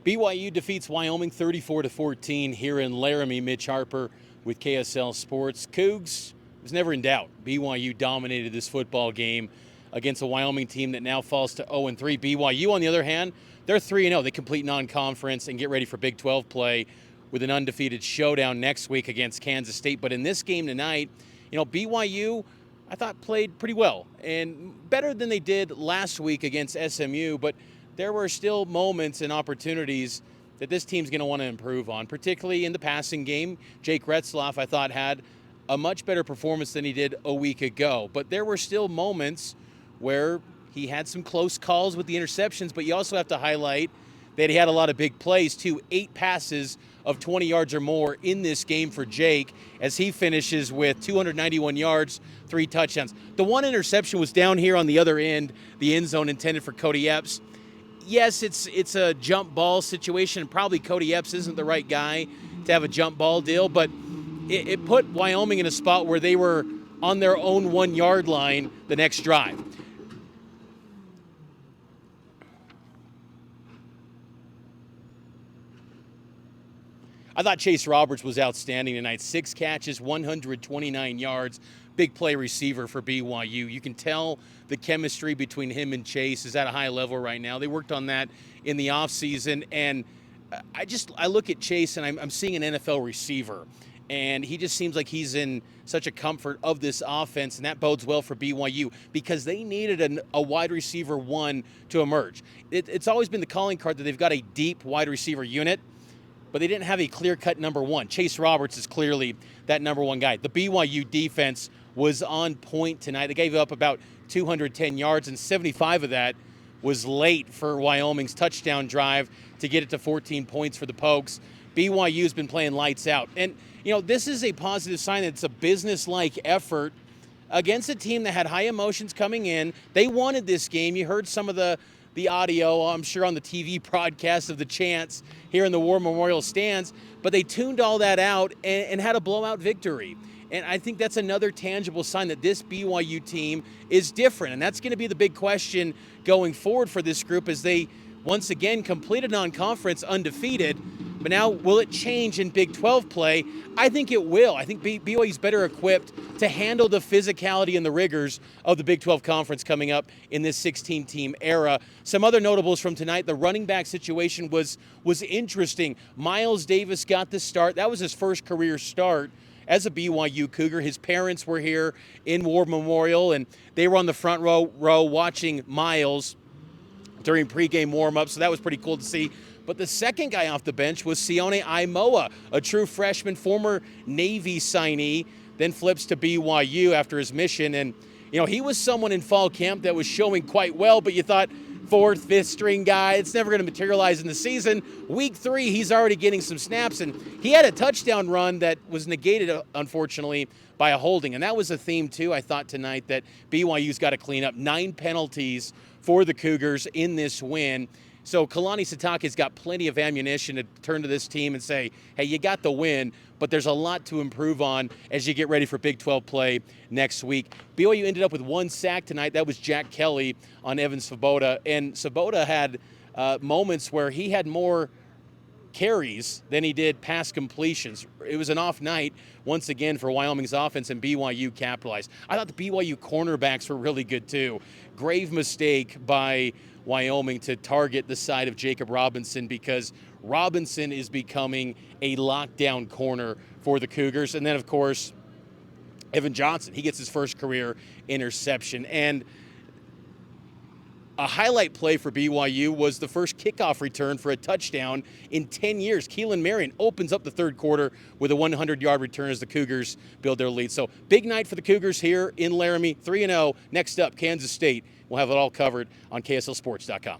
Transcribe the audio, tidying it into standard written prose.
BYU defeats Wyoming 34-14 here in Laramie. Mitch Harper with KSL Sports. Cougs was never in doubt. BYU dominated this football game against a Wyoming team that now falls to 0-3. BYU, on the other hand, they're 3-0. They complete non-conference and get ready for Big 12 play with an undefeated showdown next week against Kansas State. But in this game tonight, BYU, I thought, played pretty well and better than they did last week against SMU, but there were still moments and opportunities that this team's going to want to improve on, particularly in the passing game. Jake Retzlaff, I thought, had a much better performance than he did a week ago, but there were still moments where he had some close calls with the interceptions, but you also have to highlight that he had a lot of big plays too. 8 passes of 20 yards or more in this game for Jake, as he finishes with 291 yards, 3 touchdowns. The one interception was down here on the other end, the end zone intended for Cody Epps. Yes, it's a jump ball situation. Probably Cody Epps isn't the right guy to have a jump ball deal, but it put Wyoming in a spot where they were on their own 1-yard line the next drive. I thought Chase Roberts was outstanding tonight. 6 catches, 129 yards. Big play receiver for BYU. You can tell the chemistry between him and Chase is at a high level right now. They worked on that in the offseason, and I look at Chase and I'm seeing an NFL receiver, and he just seems like he's in such a comfort of this offense, and that bodes well for BYU because they needed a wide receiver 1 to emerge. It's always been the calling card that they've got a deep wide receiver unit, but they didn't have a clear-cut number 1. Chase Roberts is clearly that number 1 guy. The BYU defense was on point tonight. They gave up about 210 yards, and 75 of that was late for Wyoming's touchdown drive to get it to 14 points for the Pokes. BYU's been playing lights out. And, this is a positive sign that it's a business-like effort against a team that had high emotions coming in. They wanted this game. You heard some of the audio, I'm sure, on the TV broadcast of the chants here in the War Memorial stands, but they tuned all that out and had a blowout victory. And I think that's another tangible sign that this BYU team is different, and that's going to be the big question going forward for this group as they once again completed non-conference undefeated. But now, will it change in Big 12 play? I think it will. I think BYU's better equipped to handle the physicality and the rigors of the Big 12 Conference coming up in this 16-team era. Some other notables from tonight, the running back situation was interesting. Miles Davis got the start. That was his first career start as a BYU Cougar. His parents were here in War Memorial, and they were on the front row watching Miles during pregame warm-ups, so that was pretty cool to see. But the second guy off the bench was Sione Aimoa, a true freshman, former Navy signee, then flips to BYU after his mission. And, he was someone in fall camp that was showing quite well, but you thought 4th, 5th string guy, it's never going to materialize in the season. Week 3, he's already getting some snaps, and he had a touchdown run that was negated, unfortunately, by a holding. And that was a theme, too, I thought tonight, that BYU's got to clean up. 9 penalties for the Cougars in this win. So Kalani Sitake's got plenty of ammunition to turn to this team and say, hey, you got the win, but there's a lot to improve on as you get ready for Big 12 play next week. BYU ended up with 1 sack tonight. That was Jack Kelly on Evan Svoboda. And Svoboda had moments where he had more carries than he did pass completions. It was an off night once again for Wyoming's offense, and BYU capitalized. I thought the BYU cornerbacks were really good too. Grave mistake by Wyoming to target the side of Jacob Robinson, because Robinson is becoming a lockdown corner for the Cougars. And then, of course, Evan Johnson, he gets his first career interception. And a highlight play for BYU was the first kickoff return for a touchdown in 10 years. Keelan Marion opens up the third quarter with a 100-yard return as the Cougars build their lead. So big night for the Cougars here in Laramie, 3-0. Next up, Kansas State. We'll have it all covered on KSLSports.com.